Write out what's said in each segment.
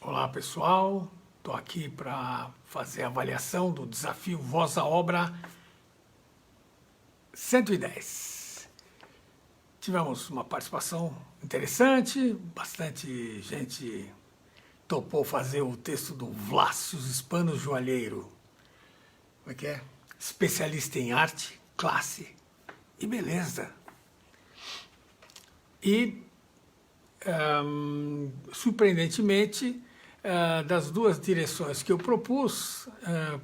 Olá pessoal, estou aqui para fazer a avaliação do desafio Voz à Obra 110. Tivemos uma participação interessante, bastante gente topou fazer o texto do Vlácios Hispano Joalheiro, como é que é? Especialista em arte, classe e beleza. E, surpreendentemente, das duas direções que eu propus,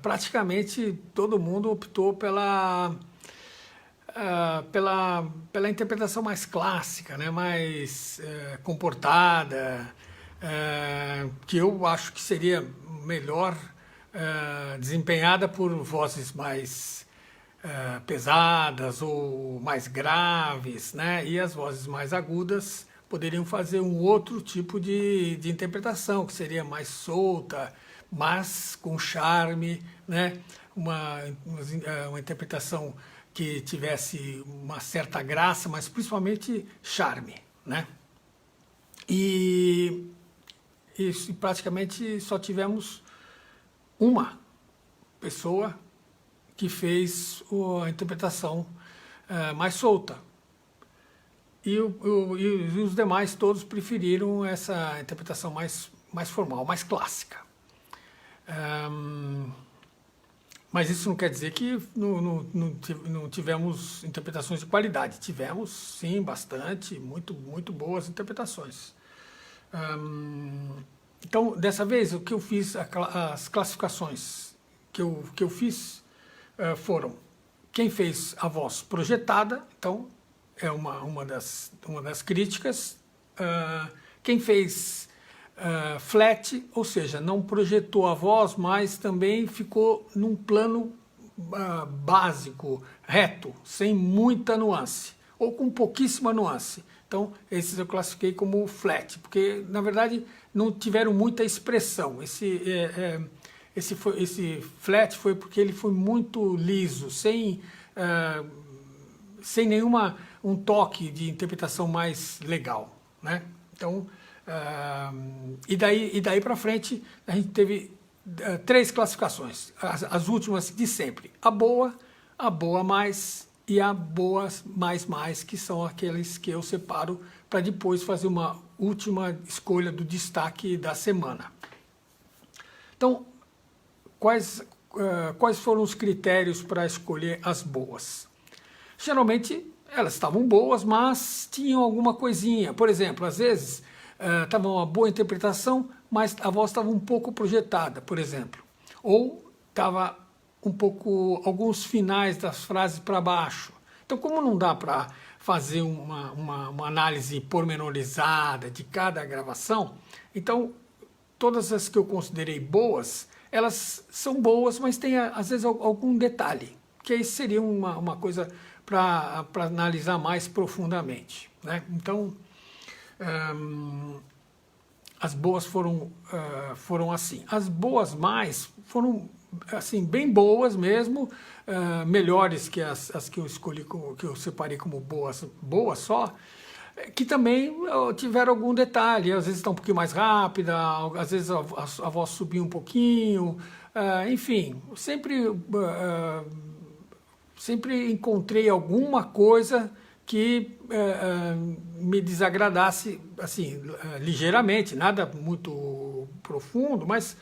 praticamente todo mundo optou pela interpretação mais clássica, né, mais comportada, que eu acho que seria melhor desempenhada por vozes mais pesadas ou mais graves, né, e as vozes mais agudas poderiam fazer um outro tipo de interpretação, que seria mais solta, mas com charme, né? Uma interpretação que tivesse uma certa graça, mas principalmente charme, né? E praticamente só tivemos uma pessoa que fez a interpretação mais solta. E os demais todos preferiram essa interpretação mais formal, mais clássica. Mas isso não quer dizer que não tivemos interpretações de qualidade. Tivemos, sim, bastante, muito boas interpretações. Então, dessa vez, o que eu fiz, as classificações que eu fiz foram quem fez a voz projetada, então é uma das críticas. Quem fez flat, ou seja, não projetou a voz, mas também ficou num plano básico, reto, sem muita nuance, ou com pouquíssima nuance. Então, esses eu classifiquei como flat, porque, na verdade, não tiveram muita expressão. Esse flat foi porque ele foi muito liso, sem um toque de interpretação mais legal, né? Então, e daí para frente a gente teve três classificações, as últimas de sempre: a boa mais e a boa mais, que são aqueles que eu separo para depois fazer uma última escolha do destaque da semana. Então, quais foram os critérios para escolher as boas? Geralmente elas estavam boas, mas tinham alguma coisinha. Por exemplo, às vezes estava uma boa interpretação, mas a voz estava um pouco projetada, por exemplo. Ou estava um pouco, alguns finais das frases para baixo. Então, como não dá para fazer uma análise pormenorizada de cada gravação, então todas as que eu considerei boas, elas são boas, mas tem às vezes algum detalhe, que aí seria uma coisa para analisar mais profundamente, né? Então, as boas foram assim. As boas mais foram assim bem boas mesmo, melhores que as que eu escolhi, que eu separei como boas só, que também tiveram algum detalhe. Às vezes está um pouquinho mais rápida, às vezes a voz subiu um pouquinho, enfim, sempre encontrei alguma coisa que me desagradasse, assim, ligeiramente, nada muito profundo, mas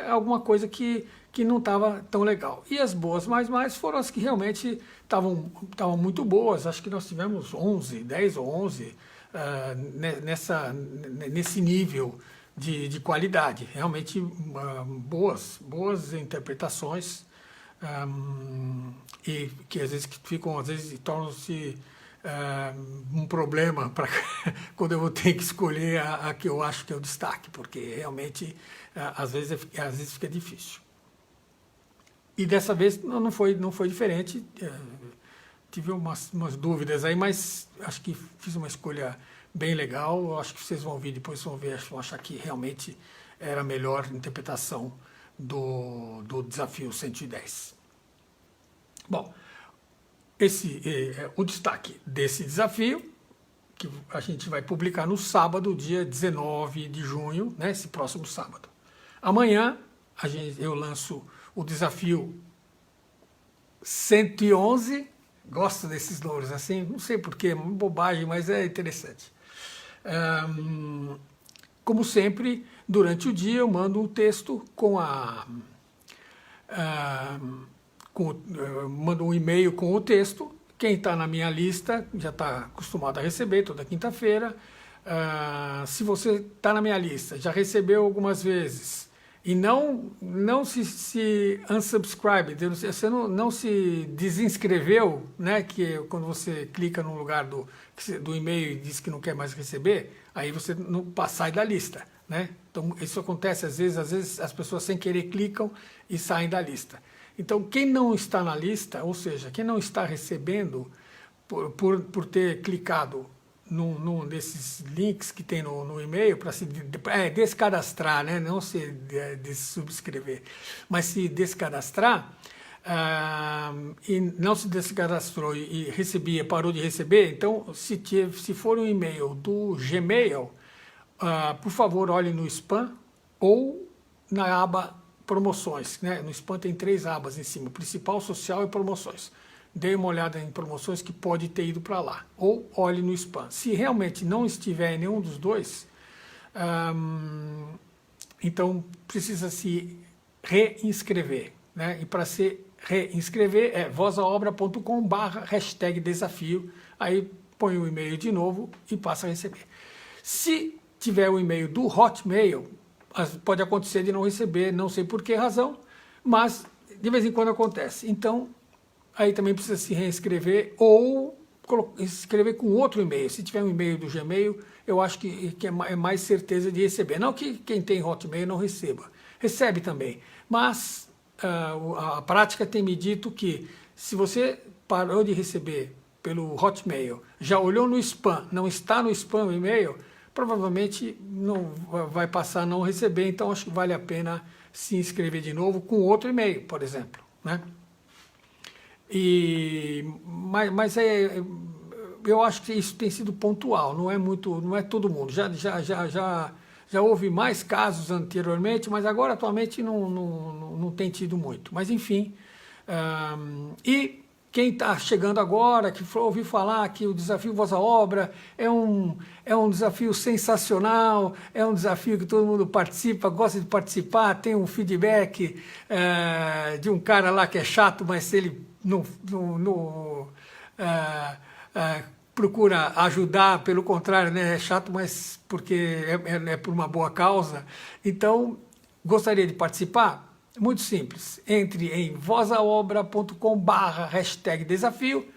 alguma coisa que não estava tão legal. E as boas mais foram as que realmente estavam muito boas. Acho que nós tivemos 10 ou 11 nesse nível de qualidade. Realmente boas interpretações, e que às vezes tornam-se um problema para quando eu vou ter que escolher a que eu acho que é o destaque, porque realmente às vezes fica difícil. E dessa vez não foi diferente. Tive umas dúvidas aí, mas acho que fiz uma escolha bem legal. Acho que vocês vão ver depois, vão achar que realmente era a melhor interpretação do desafio 110. Bom, o destaque desse desafio que a gente vai publicar no sábado, dia 19 de junho, né, esse próximo sábado. Amanhã eu lanço o desafio 111, gosto desses números assim, não sei porquê, bobagem, mas é interessante. Como sempre, durante o dia eu mando um texto mando um e-mail com o texto. Quem está na minha lista já está acostumado a receber toda quinta-feira. Se você está na minha lista, já recebeu algumas vezes e não se unsubscribe, você não se desinscreveu, né? Que quando você clica no lugar do e-mail e diz que não quer mais receber, aí você não sai da lista, né? Então isso acontece às vezes as pessoas sem querer clicam e saem da lista. Então quem não está na lista, ou seja, quem não está recebendo por ter clicado num desses links que tem no e-mail para se descadastrar, né? Não se subscrever, mas se descadastrar, e não se descadastrou e parou de receber, então se for um e-mail do Gmail, por favor olhe no spam ou na aba promoções, né? No spam tem 3 abas em cima, principal, social e promoções. Dê uma olhada em promoções que pode ter ido para lá, ou olhe no spam. Se realmente não estiver em nenhum dos dois, então precisa se reinscrever, né? E para se reinscrever é vozaobra.com/desafio, aí põe o e-mail de novo e passa a receber. Se tiver o e-mail do Hotmail, pode acontecer de não receber, não sei por que razão, mas de vez em quando acontece. Então, aí também precisa se reinscrever ou escrever com outro e-mail. Se tiver um e-mail do Gmail, eu acho que é mais certeza de receber. Não que quem tem Hotmail não receba. Recebe também. Mas a prática tem me dito que se você parou de receber pelo Hotmail, já olhou no spam, não está no spam o e-mail, provavelmente não vai passar a não receber. Então acho que vale a pena se inscrever de novo com outro e-mail, por exemplo, né? Mas eu acho que isso tem sido pontual, não é todo mundo. Já houve mais casos anteriormente, mas agora atualmente não tem tido muito. Mas enfim, e quem está chegando agora, que ouviu falar que o desafio Voz à Obra é um desafio sensacional, é um desafio que todo mundo participa, gosta de participar, tem um feedback de um cara lá que é chato, mas ele procura ajudar, pelo contrário, né? É chato, mas porque é por uma boa causa. Então, gostaria de participar? Muito simples, entre em vozaobra.com/desafio,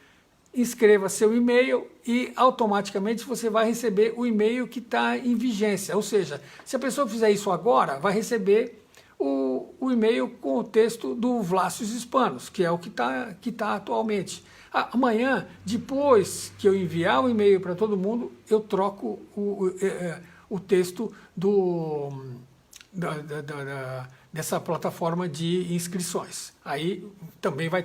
inscreva seu e-mail e automaticamente você vai receber o e-mail que está em vigência. Ou seja, se a pessoa fizer isso agora, vai receber o e-mail com o texto do Vlácios Hispanos, que é o que tá atualmente. Amanhã, depois que eu enviar o e-mail para todo mundo, eu troco o texto dessa plataforma de inscrições. Aí também vai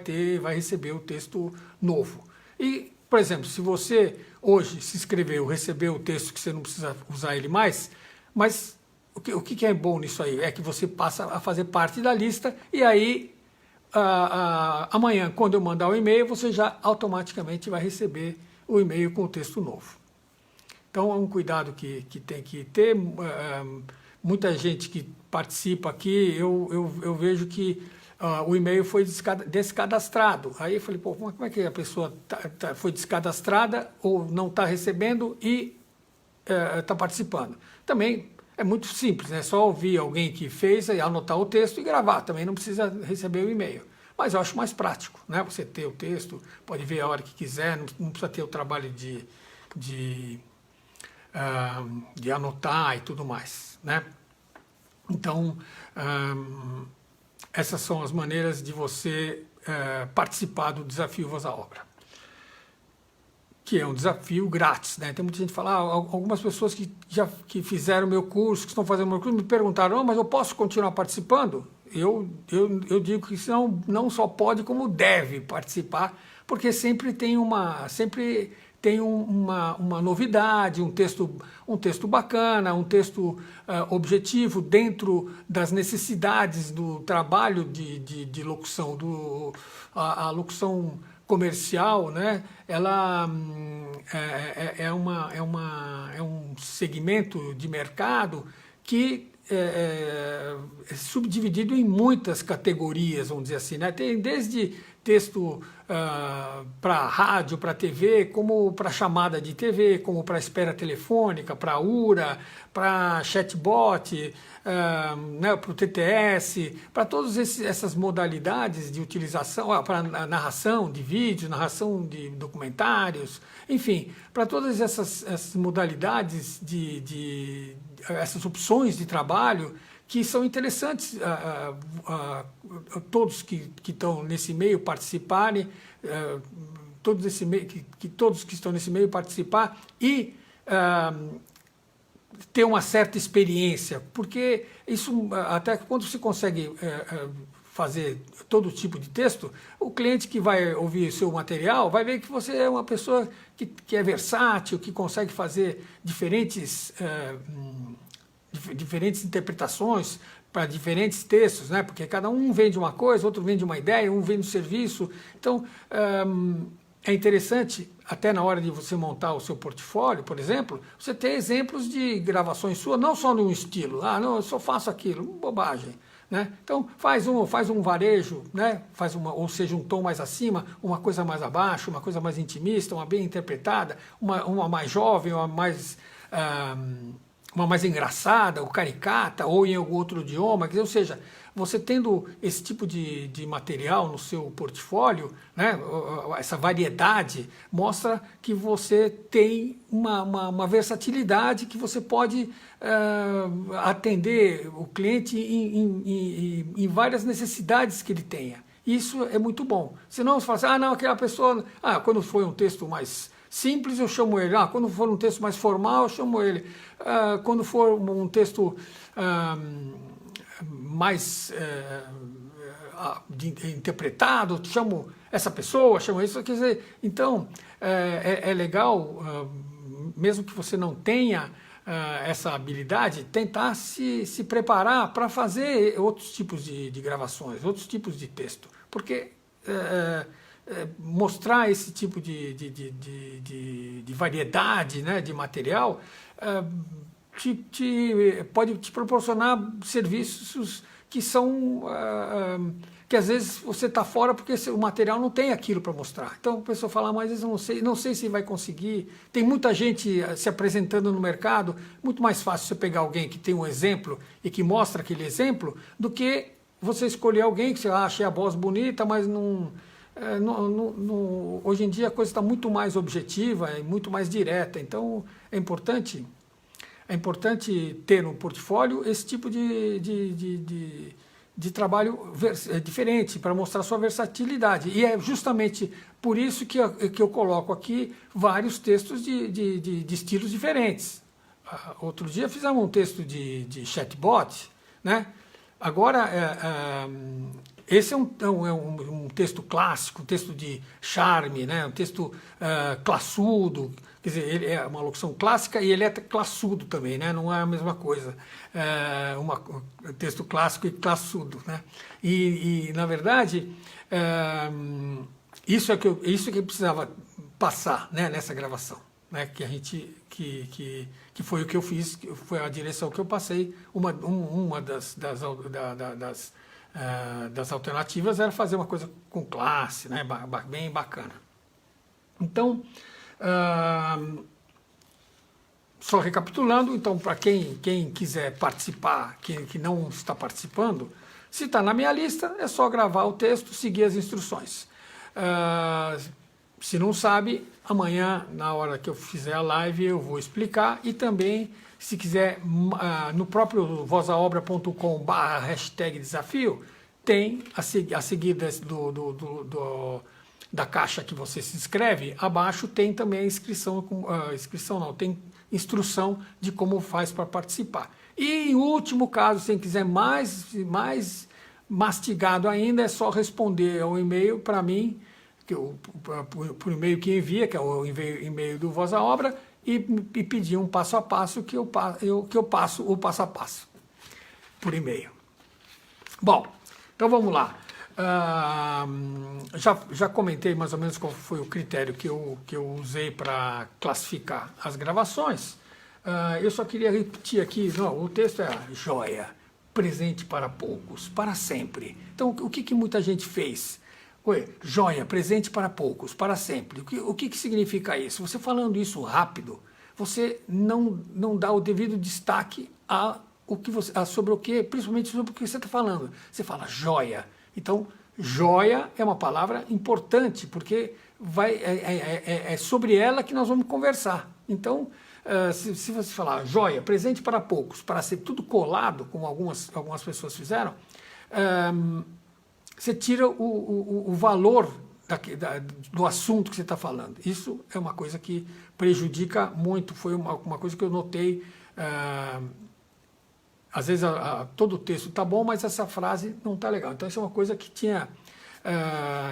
receber o texto novo. E, por exemplo, se você hoje se inscreveu, recebeu o texto que você não precisa usar ele mais, mas o que é bom nisso aí? É que você passa a fazer parte da lista e aí amanhã, quando eu mandar o e-mail, você já automaticamente vai receber o e-mail com o texto novo. Então é um cuidado que tem que ter. Muita gente que participa aqui, eu vejo que o e-mail foi descadastrado. Aí eu falei, pô, como é que a pessoa foi descadastrada ou não está recebendo e está participando? Também é muito simples, é só ouvir alguém que fez, anotar o texto e gravar. Também não precisa receber o e-mail. Mas eu acho mais prático, né? Você ter o texto, pode ver a hora que quiser, não precisa ter o trabalho de anotar e tudo mais, né? Então, essas são as maneiras de você participar do desafio Voz à Obra, que é um desafio grátis, né? Tem muita gente que fala, algumas pessoas que fizeram meu curso, que estão fazendo meu curso, me perguntaram, mas eu posso continuar participando? Eu digo que não só pode, como deve participar, porque sempre tem uma novidade, um texto bacana, um texto objetivo dentro das necessidades do trabalho de locução. A locução comercial, né, ela é um segmento de mercado que é subdividido em muitas categorias, vamos dizer assim, né? Tem desde texto para rádio, para TV, como para chamada de TV, como para espera telefônica, para URA, para chatbot, né, para o TTS, para todas essas modalidades de utilização, para narração de vídeos, narração de documentários, enfim, para todas essas modalidades essas opções de trabalho que são interessantes todos que estão nesse meio participarem, todos que estão nesse meio participar e ter uma certa experiência, porque isso, até quando você consegue fazer todo tipo de texto, o cliente que vai ouvir seu material vai ver que você é uma pessoa que é versátil, que consegue fazer diferentes interpretações para diferentes textos, né? Porque cada um vende uma coisa, outro vende uma ideia, um vende um serviço. Então, é interessante, até na hora de você montar o seu portfólio, por exemplo, você ter exemplos de gravações suas, não só num estilo, não, eu só faço aquilo, bobagem. Né? Então, faz um varejo, né? Ou seja, um tom mais acima, uma coisa mais abaixo, uma coisa mais intimista, uma bem interpretada, uma mais jovem, uma mais engraçada, ou caricata, ou em algum outro idioma, ou seja, você tendo esse tipo de material no seu portfólio, né, essa variedade, mostra que você tem uma versatilidade, que você pode atender o cliente em várias necessidades que ele tenha. Isso é muito bom. Senão você fala assim, não, aquela pessoa, quando foi um texto mais simples, eu chamo ele. Quando for um texto mais formal, eu chamo ele. Quando for um texto mais interpretado, eu chamo essa pessoa, chamo isso. Quer dizer, então, é legal, mesmo que você não tenha essa habilidade, tentar se preparar para fazer outros tipos de gravações, outros tipos de texto. Porque mostrar esse tipo de variedade, né, de material pode te proporcionar serviços que são que às vezes você está fora porque o material não tem aquilo para mostrar. Então a pessoa fala, mas eu não sei se vai conseguir. Tem muita gente se apresentando no mercado, muito mais fácil você pegar alguém que tem um exemplo e que mostra aquele exemplo do que você escolher alguém que você achei a voz bonita, mas hoje em dia a coisa está muito mais objetiva e muito mais direta, então é importante ter no portfólio esse tipo de trabalho diferente, para mostrar sua versatilidade. E é justamente por isso que eu coloco aqui vários textos de estilos diferentes. Outro dia fizemos um texto de chatbot, né? Agora, esse é um texto clássico, um texto de charme, né? Um texto classudo, quer dizer, ele é uma locução clássica e ele é classudo também, né? Não é a mesma coisa, texto clássico e classudo, né? E na verdade, isso é que precisava passar, né, nessa gravação, né? Que foi o que eu fiz, foi a direção que eu passei. Uma das alternativas era fazer uma coisa com classe, né, bem bacana. Então, só recapitulando, então, para quem quiser participar, que não está participando, se está na minha lista, é só gravar o texto, seguir as instruções. Se não sabe, amanhã, na hora que eu fizer a live, eu vou explicar. E também, se quiser, no próprio vozaobra.com/desafio, tem as seguidas da caixa que você se inscreve. Abaixo tem também a inscrição, tem instrução de como faz para participar. E, em último caso, se quiser mais mastigado ainda, é só responder ao e-mail para mim, por e-mail que envia, que é o e-mail do Voz à Obra, e pedir um passo a passo que eu passo o passo a passo por e-mail. Bom, então vamos lá. Já comentei mais ou menos qual foi o critério que eu usei para classificar as gravações. Eu só queria repetir aqui, não, o texto é joia, presente para poucos, para sempre. Então, o que muita gente fez? Joia, presente para poucos, para sempre. O que significa isso? Você falando isso rápido, você não dá o devido destaque sobre o que, principalmente sobre o que você está falando. Você fala joia. Então, joia é uma palavra importante, porque é sobre ela que nós vamos conversar. Então, se você falar joia, presente para poucos, para ser tudo colado, como algumas pessoas fizeram, você tira o valor do assunto que você está falando. Isso é uma coisa que prejudica muito, foi uma coisa que eu notei. Às vezes todo o texto está bom, mas essa frase não está legal. Então, isso é uma coisa que tinha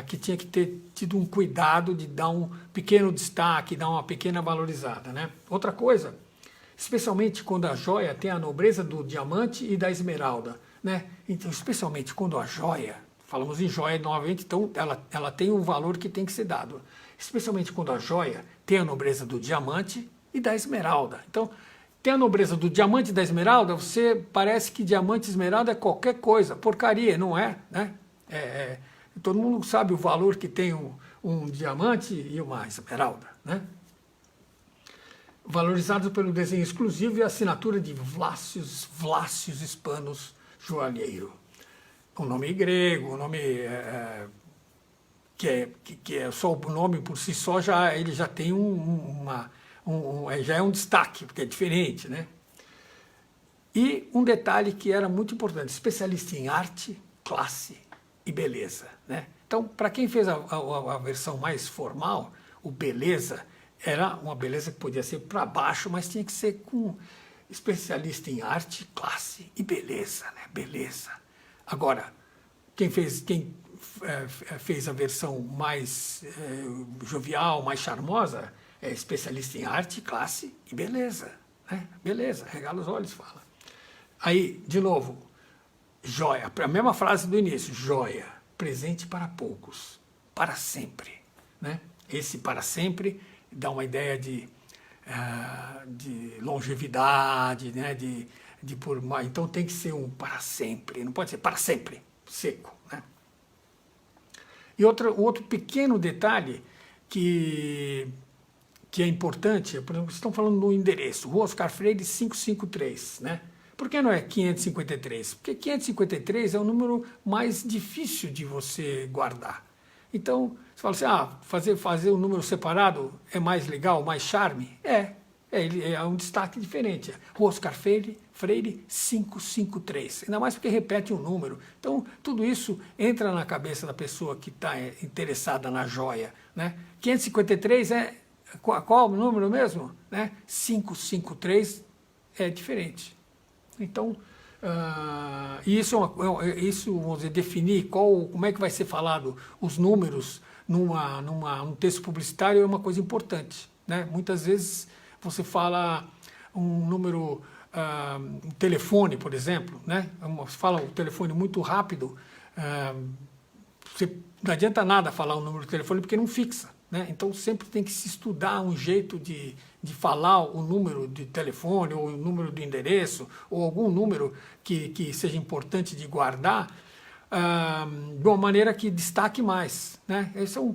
que ter tido um cuidado de dar um pequeno destaque, dar uma pequena valorizada, né? Outra coisa, especialmente quando a joia tem a nobreza do diamante e da esmeralda, né? Então, especialmente quando a joia, falamos em joia novamente, então ela tem um valor que tem que ser dado. Especialmente quando a joia tem a nobreza do diamante e da esmeralda. Então, tem a nobreza do diamante e da esmeralda, você parece que diamante e esmeralda é qualquer coisa, porcaria, não é? Né? Todo mundo sabe o valor que tem um diamante e uma esmeralda, né? Valorizados pelo desenho exclusivo e a assinatura de Vlácios Hispanos Joalheiro. Um nome grego, um nome que é só o nome por si só, ele já tem já é um destaque, porque é diferente, né? E um detalhe que era muito importante, especialista em arte, classe e beleza, né? Então, para quem fez a versão mais formal, o beleza era uma beleza que podia ser para baixo, mas tinha que ser com especialista em arte, classe e beleza, né? Beleza. Agora, quem fez a versão mais jovial, mais charmosa, é especialista em arte, classe e beleza, né? Beleza, regala os olhos, fala. Aí, de novo, joia, a mesma frase do início, joia, presente para poucos, para sempre, né? Esse para sempre dá uma ideia de longevidade, né? Então tem que ser um para sempre, não pode ser para sempre, seco, né? E outro pequeno detalhe que é importante, por exemplo, vocês estão falando do endereço, Rua Oscar Freire 553, né? Por que não é 553? Porque 553 é o número mais difícil de você guardar. Então, você fala assim, fazer um número separado é mais legal, mais charme? É um destaque diferente. Rua Oscar Freire 553. Ainda mais porque repete um número. Então, tudo isso entra na cabeça da pessoa que está interessada na joia, né? 553 qual o número mesmo? Né? 553 é diferente. Então, isso, vamos dizer, definir como é que vai ser falado os números num texto publicitário é uma coisa importante, né? Muitas vezes você fala um número, um telefone, por exemplo, né? Você fala o telefone muito rápido, não adianta nada falar o número do telefone porque não fixa, né? Então sempre tem que se estudar um jeito de falar o número de telefone ou o número do endereço ou algum número que seja importante de guardar de uma maneira que destaque mais, né? Esse é um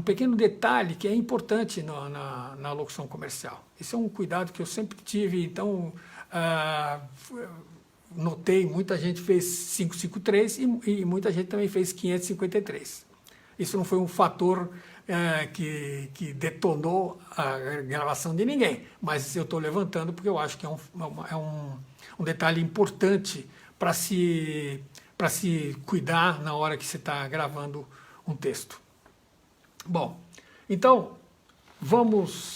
pequeno detalhe que é importante na locução comercial. Esse é um cuidado que eu sempre tive, então notei, muita gente fez 553 e muita gente também fez 553. Isso não foi um fator que detonou a gravação de ninguém, mas eu estou levantando porque eu acho que é um detalhe importante para se cuidar na hora que você está gravando um texto. Bom, então vamos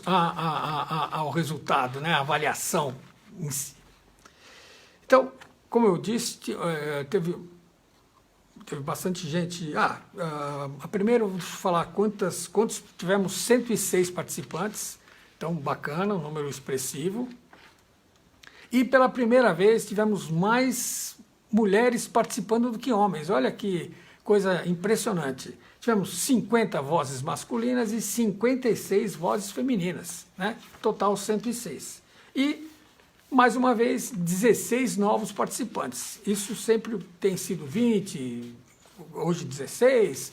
ao resultado, né, a avaliação em si. Então, como eu disse, teve bastante gente. Primeiro, vou falar quantos tivemos 106 participantes, então bacana, um número expressivo. E pela primeira vez tivemos mais mulheres participando do que homens, olha que coisa impressionante. Tivemos 50 vozes masculinas e 56 vozes femininas, né? Total 106. E, mais uma vez, 16 novos participantes. Isso sempre tem sido 20, hoje 16.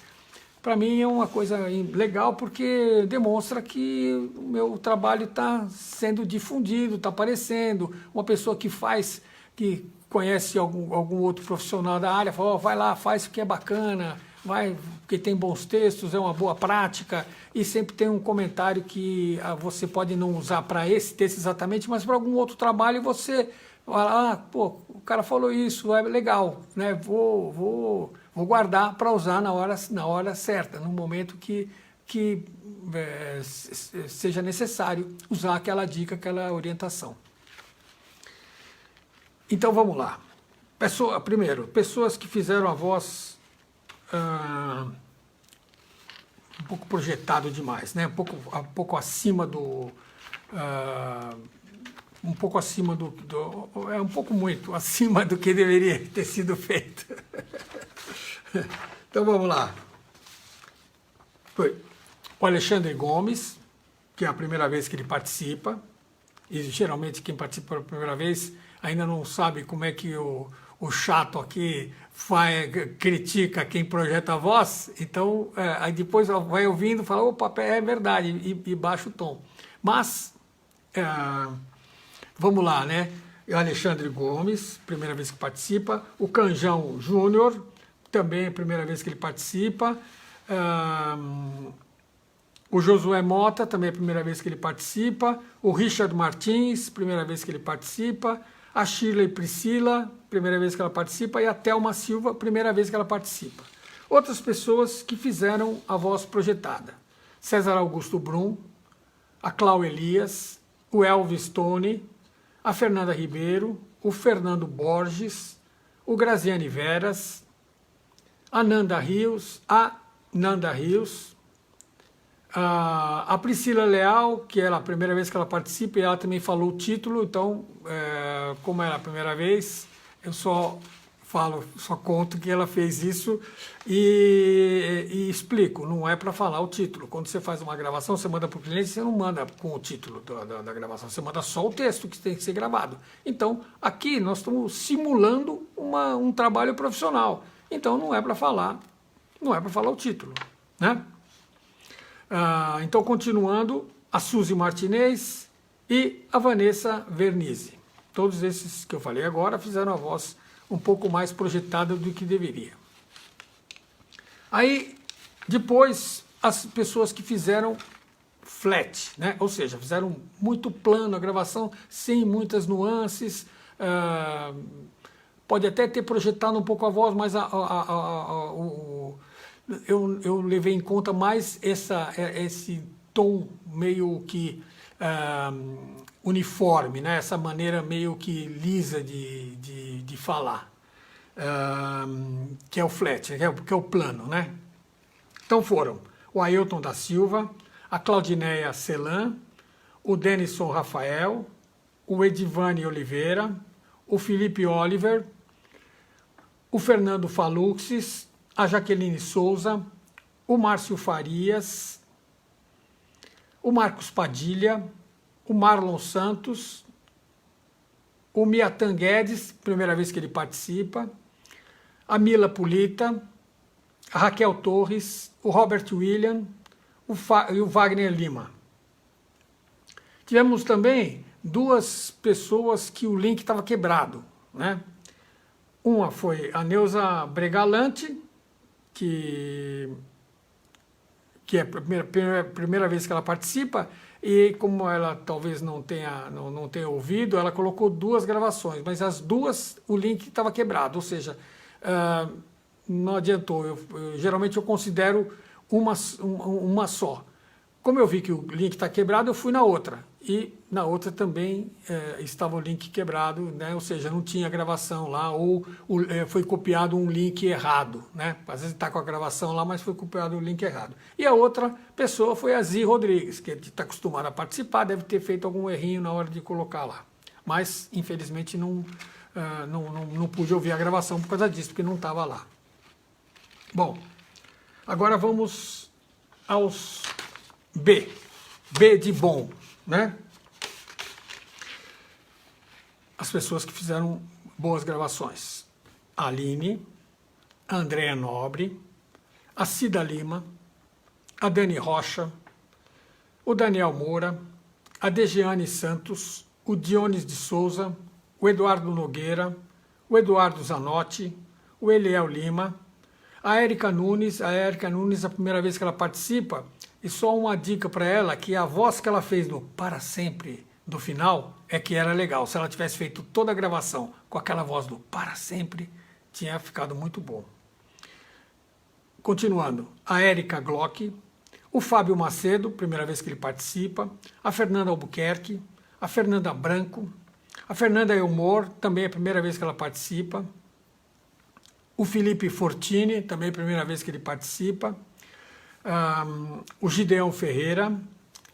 Para mim é uma coisa legal porque demonstra que o meu trabalho está sendo difundido, está aparecendo. Uma pessoa que conhece algum outro profissional da área, fala, vai lá, faz o que é bacana, vai, porque tem bons textos, é uma boa prática, e sempre tem um comentário que você pode não usar para esse texto exatamente, mas para algum outro trabalho você fala, pô, o cara falou isso, é legal, né? Vou guardar para usar na hora certa, no momento que seja necessário usar aquela dica, aquela orientação. Então vamos lá. Primeiro, pessoas que fizeram a voz um pouco projetado demais, né? Um pouco acima do... um pouco acima um pouco muito acima do que deveria ter sido feito. Então vamos lá. Foi o Alexandre Gomes, que é a primeira vez que ele participa, e geralmente quem participa pela primeira vez ainda não sabe como é que o chato aqui critica quem projeta a voz, então aí depois vai ouvindo e fala, opa, é verdade, e baixa o tom. Mas, vamos lá, né? O Alexandre Gomes, primeira vez que participa, o Canjão Júnior, também é a primeira vez que ele participa, o Josué Mota, também é a primeira vez que ele participa, o Richard Martins, primeira vez que ele participa, a Shirley Priscila, primeira vez que ela participa, e a Thelma Silva, primeira vez que ela participa. Outras pessoas que fizeram a voz projetada: César Augusto Brum, a Clau Elias, o Elvis Tone, a Fernanda Ribeiro, o Fernando Borges, o Graziane Veras, a Nanda Rios, a Priscila Leal, que é a primeira vez que ela participa, e ela também falou o título, então, como era a primeira vez, eu só conto que ela fez isso e explico, não é para falar o título. Quando você faz uma gravação, você manda para o cliente, você não manda com o título da gravação, você manda só o texto que tem que ser gravado. Então, aqui nós estamos simulando um trabalho profissional, então não é para falar o título, né? Então, continuando, a Suzy Martinez e a Vanessa Vernizzi. Todos esses que eu falei agora fizeram a voz um pouco mais projetada do que deveria. Aí, depois, as pessoas que fizeram flat, né? Ou seja, fizeram muito plano a gravação, sem muitas nuances, pode até ter projetado um pouco a voz, mas eu levei em conta mais esse tom meio que uniforme, né? Essa maneira meio que lisa de falar, que é o flat, que é o plano, né? Então foram o Ailton da Silva, a Claudineia Celan, o Denison Rafael, o Edivane Oliveira, o Felipe Oliver, o Fernando Faluxis, a Jaqueline Souza, o Márcio Farias, o Marcos Padilha, o Marlon Santos, o Miatan Guedes, primeira vez que ele participa, a Mila Pulita, a Raquel Torres, o Robert William e o Wagner Lima. Tivemos também duas pessoas que o link estava quebrado, né? Uma foi a Neuza Bregalante, que é a primeira vez que ela participa, e como ela talvez não tenha ouvido, ela colocou duas gravações, mas as duas o link estava quebrado, ou seja, não adiantou. Geralmente eu considero uma só. Como eu vi que o link está quebrado, eu fui na outra, e na outra também estava o link quebrado, né? Ou seja, não tinha gravação lá, ou foi copiado um link errado, né? Às vezes está com a gravação lá, mas foi copiado o link errado. E a outra pessoa foi a Zi Rodrigues, que está acostumada a participar, deve ter feito algum errinho na hora de colocar lá. Mas, infelizmente, não pude ouvir a gravação por causa disso, porque não estava lá. Bom, agora vamos aos B. B de bom, né? As pessoas que fizeram boas gravações. A Aline, a Andréa Nobre, a Cida Lima, a Dani Rocha, o Daniel Moura, a Dejeane Santos, o Dionis de Souza, o Eduardo Nogueira, o Eduardo Zanotti, o Eliel Lima, a Érica Nunes. A Érica Nunes, a primeira vez que ela participa, e só uma dica para ela, que a voz que ela fez no Para Sempre, do final, é que era legal. Se ela tivesse feito toda a gravação com aquela voz do Para Sempre, tinha ficado muito bom. Continuando, a Érica Glock, o Fábio Macedo, primeira vez que ele participa, a Fernanda Albuquerque, a Fernanda Branco, a Fernanda Elmore, também é a primeira vez que ela participa, o Felipe Fortini, também é a primeira vez que ele participa, o Gideon Ferreira,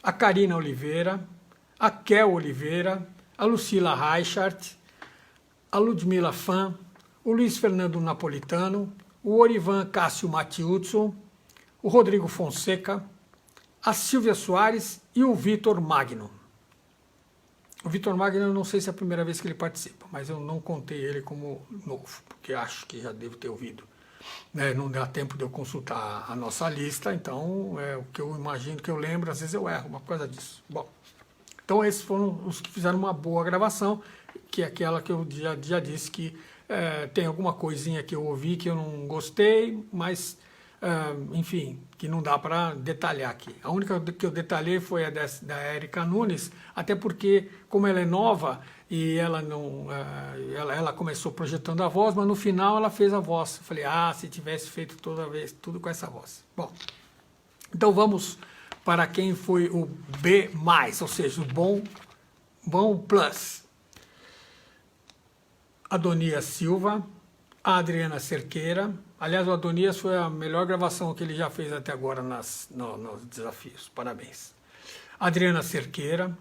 a Karina Oliveira, a Kel Oliveira, a Lucila Reichart, a Ludmila Fan, o Luiz Fernando Napolitano, o Orivan Cássio Matiuzzo, o Rodrigo Fonseca, a Silvia Soares e o Vitor Magno. O Vitor Magno, eu não sei se é a primeira vez que ele participa, mas eu não contei ele como novo, porque acho que já devo ter ouvido. Não dá tempo de eu consultar a nossa lista, então o que eu imagino, que eu lembro, às vezes eu erro, por causa disso. Bom, então esses foram os que fizeram uma boa gravação, que é aquela que eu já disse que tem alguma coisinha que eu ouvi que eu não gostei, mas, enfim, que não dá para detalhar aqui. A única que eu detalhei foi a da Érica Nunes, até porque, como ela é nova, e ela não, ela começou projetando a voz, mas no final ela fez a voz. Eu falei, se tivesse feito toda vez tudo com essa voz. Bom, então vamos para quem foi o B+, ou seja, o bom plus. Adonias Silva, a Adriana Cerqueira. Aliás, o Adonias foi a melhor gravação que ele já fez até agora nos desafios. Parabéns. Adriana Cerqueira,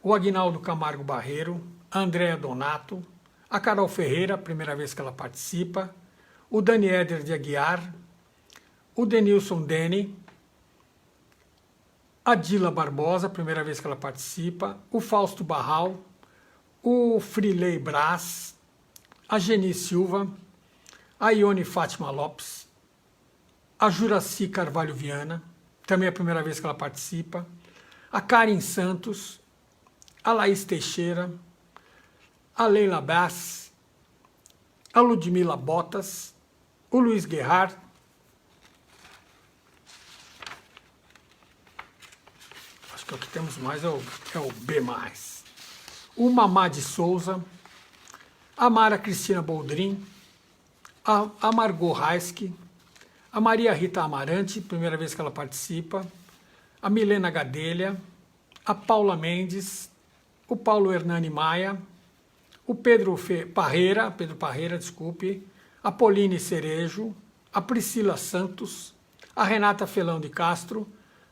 o Aguinaldo Camargo Barreiro, a Andréa Donato, a Carol Ferreira, primeira vez que ela participa, o Dani Éder de Aguiar, o Denilson Dene, a Dila Barbosa, primeira vez que ela participa, o Fausto Barral, o Frilei Brás, a Geni Silva, a Ione Fátima Lopes, a Juraci Carvalho Viana, também é a primeira vez que ela participa, a Karen Santos, a Laís Teixeira, a Leila Bass, a Ludmila Botas, o Luiz Guerrar, acho que o que temos mais é o B+, o Mamá de Souza, a Mara Cristina Boldrin, a Margot Raiski, a Maria Rita Amarante, primeira vez que ela participa, a Milena Gadelha, a Paula Mendes, o Paulo Hernani Maia, o Pedro Parreira, desculpe, a Pauline Cerejo, a Priscila Santos, a Renata Felão de Castro,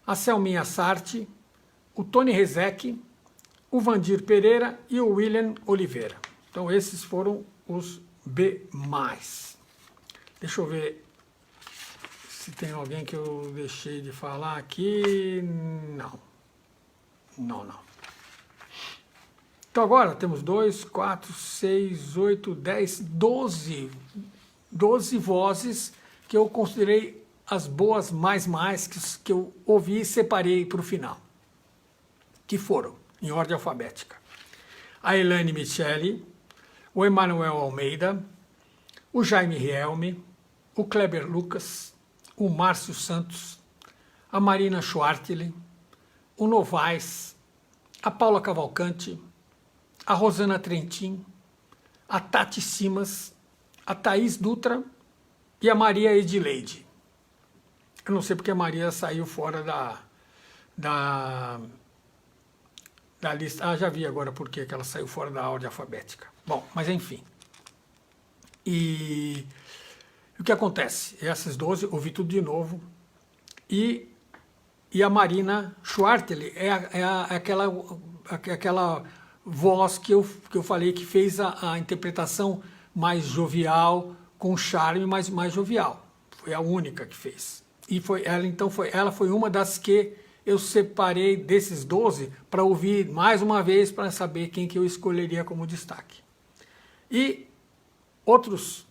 a Selminha Sarti, o Tony Rezec, o Vandir Pereira e o William Oliveira. Então esses foram os B+. Deixa eu ver se tem alguém que eu deixei de falar aqui. Não. Então agora temos 2, 4, 6, 8, 10, 12 vozes que eu considerei as boas mais que eu ouvi e separei para o final. Que foram, em ordem alfabética, a Elaine Michele, o Emanuel Almeida, o Jaime Rielme, o Kleber Lucas, o Márcio Santos, a Marina Schwartli, o Novaes, a Paula Cavalcante, a Rosana Trentin, a Tati Simas, a Thaís Dutra e a Maria Edileide. Eu não sei porque a Maria saiu fora da lista. Ah, já vi agora por que ela saiu fora da ordem alfabética. Bom, mas enfim. E o que acontece? Essas 12, ouvi tudo de novo. E a Marina Schwartl aquela voz que eu falei que fez a interpretação mais jovial, com charme, mas mais jovial. Foi a única que fez. E ela foi uma das que eu separei desses 12 para ouvir mais uma vez para saber quem que eu escolheria como destaque. E outras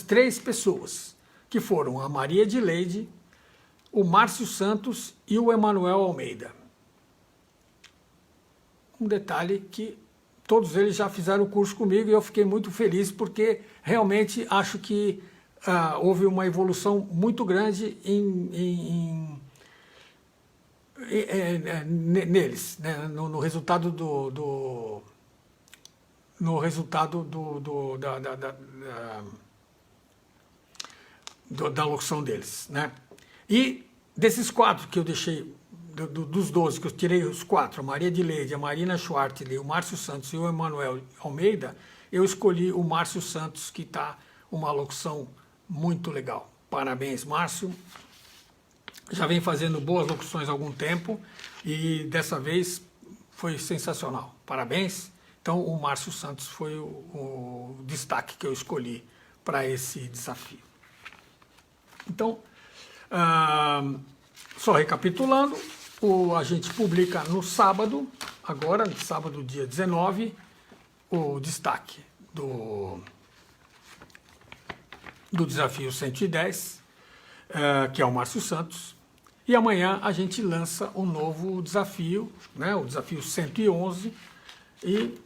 3 pessoas, que foram a Maria Edileide, o Márcio Santos e o Emanuel Almeida. Um detalhe que todos eles já fizeram o curso comigo e eu fiquei muito feliz porque realmente acho que houve uma evolução muito grande neles, né? no resultado da locução deles, né? E desses 4 que eu deixei, dos 12 que eu tirei os 4, a Maria Edileide, a Marina Schwartl, o Márcio Santos e o Emanuel Almeida, eu escolhi o Márcio Santos, que está uma locução muito legal. Parabéns, Márcio. Já vem fazendo boas locuções há algum tempo e dessa vez foi sensacional. Parabéns. Então o Márcio Santos foi o destaque que eu escolhi para esse desafio. Então, só recapitulando, a gente publica no sábado, agora, no sábado dia 19, o destaque do desafio 110, que é o Márcio Santos, e amanhã a gente lança um novo desafio, né, o desafio 111, e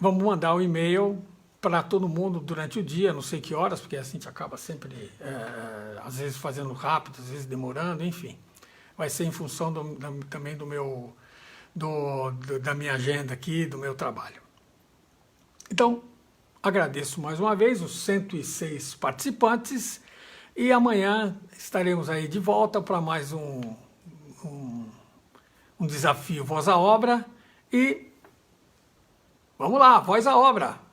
vamos mandar o e-mail para todo mundo durante o dia, não sei que horas, porque a gente acaba sempre, às vezes fazendo rápido, às vezes demorando, enfim. Vai ser em função também da minha agenda aqui, do meu trabalho. Então, agradeço mais uma vez os 106 participantes e amanhã estaremos aí de volta para mais um desafio Voz à Obra e vamos lá, voz à obra!